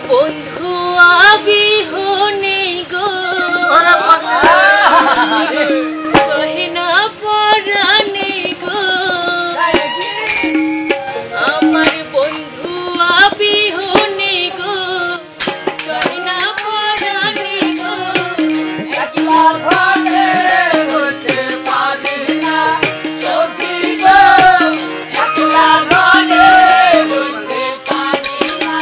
বন্ধু আবিহনে গো সহিনা পরানে গো আমার বন্ধু আবিহনে গো সহিনা পরানে গো একলা ভাগে হতে পারি না সখী গো একলা ভাগে হতে পারি না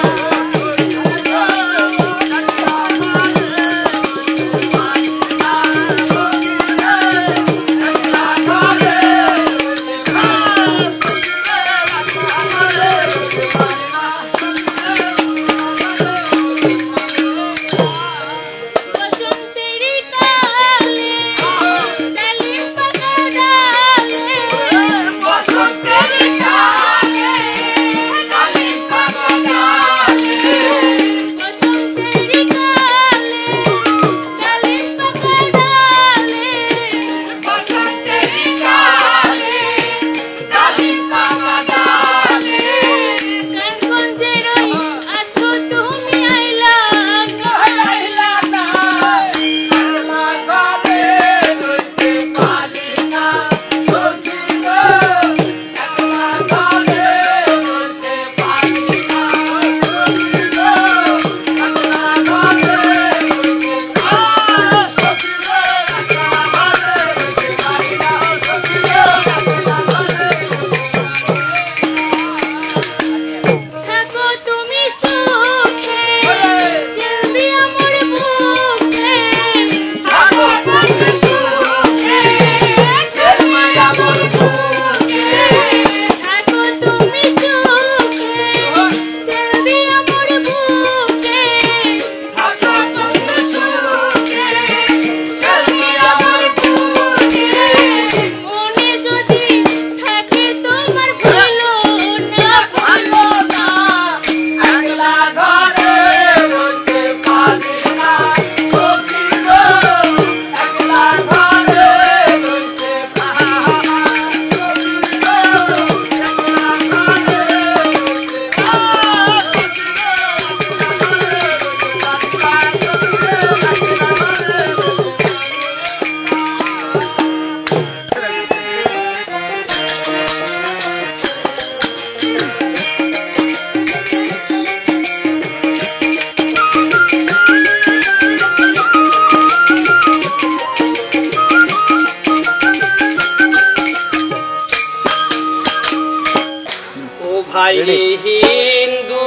হিন্দু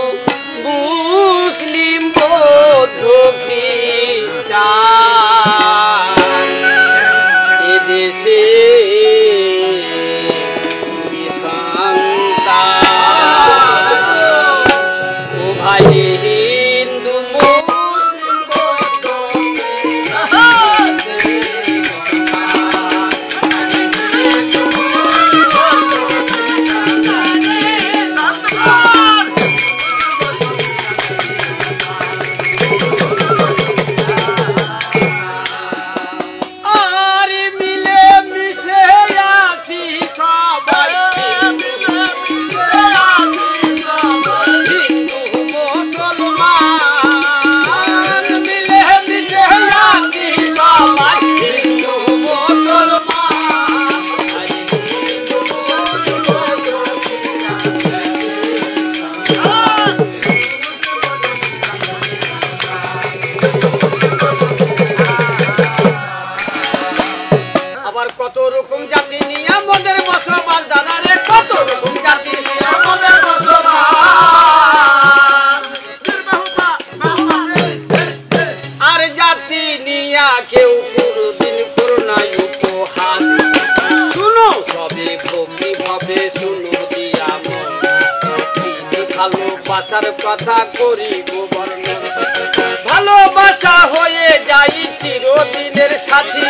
মুসলিম বৌদ্ধ খ্রিস্টান এদেশে সন্তান ও ভাই হিন্দু মুসলিম বৌদ্ধ কত রকম জাতি নিয়ে আমাদের বসবাস দাদা রে কত রকম জাতি নিয়ে আমাদের বসবাস আর জাতি নিয়া কেউ কোনদিন করোনা উপহাস শুনো সবে ভক্তি ভাবে শুনো দিয়া মন ভালোবাসার কথা করিব বর্ণন ভালোবাসা হয়ে যাই চিরদিনের সাথী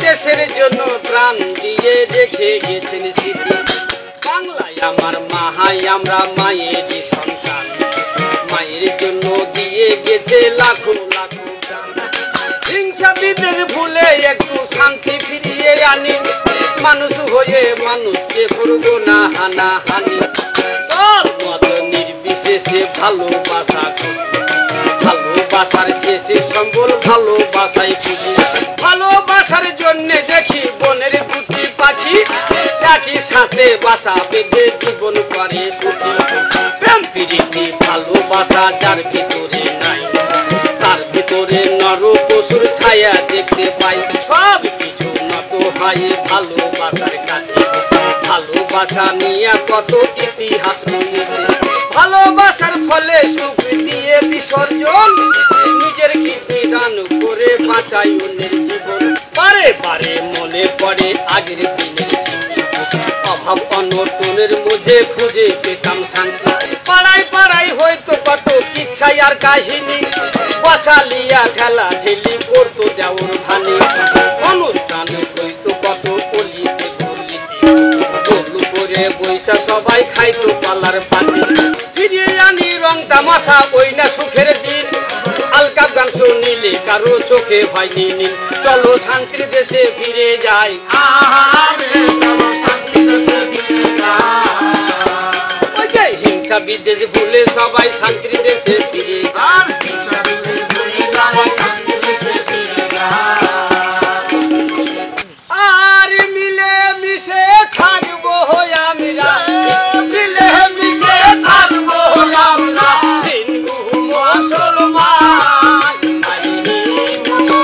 দেশের জন্য প্রাণ দিয়ে রেখে গেছেন স্মৃতি বাংলায় আমার মাহাই আমরা মায়ের সন্তান মায়ের জন্য দিয়ে গেছে লাখো লাখো প্রাণ হিংসা বিদ্বেষ ভুলে একটু শান্তি ফিরিয়ে আনি মানুষ হয়ে মানুষকে করবো না হানাহানি তোর মত নির্বিশেষে ভালোবাসা করবো তুলি। ভালোবাসার জন্য দেখি বনের দুটি পাখি একই সাথে বাসা বেঁধে জীবন করে সুখী। প্রেম প্রীতি ভালোবাসা যার ভিতরে নাই, তার ভিতরে নর পশুর ছায়া দেখতে পাই। সব কিছু নত হয় ভালোবাসার কাছে, ভালোবাসা নিয়ে কত ইতিহাস রয়েছে। ভালোবাসার ফলে সুখ দিয়ে বিসর্জন, নিজের কিডনি দান করে বাঁচাই অন্যের জীবন। বারে বারে মনে পড়ে আগের দিনের স্মৃতি, অভাব অনটনের মধ্যে খুঁজে পেতাম শান্তি। পাড়ায় পাড়ায় হয়তো কত কিচ্ছাই আর কাহিনী, বসালিয়া ঠেলা ঠেলি করতো দেওয়ার ভানি। অনুষ্ঠানে হইতো কত অলিতে গলিতে, করে বৈশা সবাই খাইতো পালার পানি। ফিরিয়ে আনি রং তামাশা ওই না সুখের দিন, আলকা গান শুনিলে কারো চোখে হয়নি নীল। চলো শান্তির দেশে ফিরে যাই, ওই যে হিংসা বিদ্বেষ ভুলে সবাই শান্তির দেশে ফিরে আর মিলে মিশে থাকবো আমরা, মিলে মিশে থাকবো আমরা হিন্দু মুসলমান। হিন্দু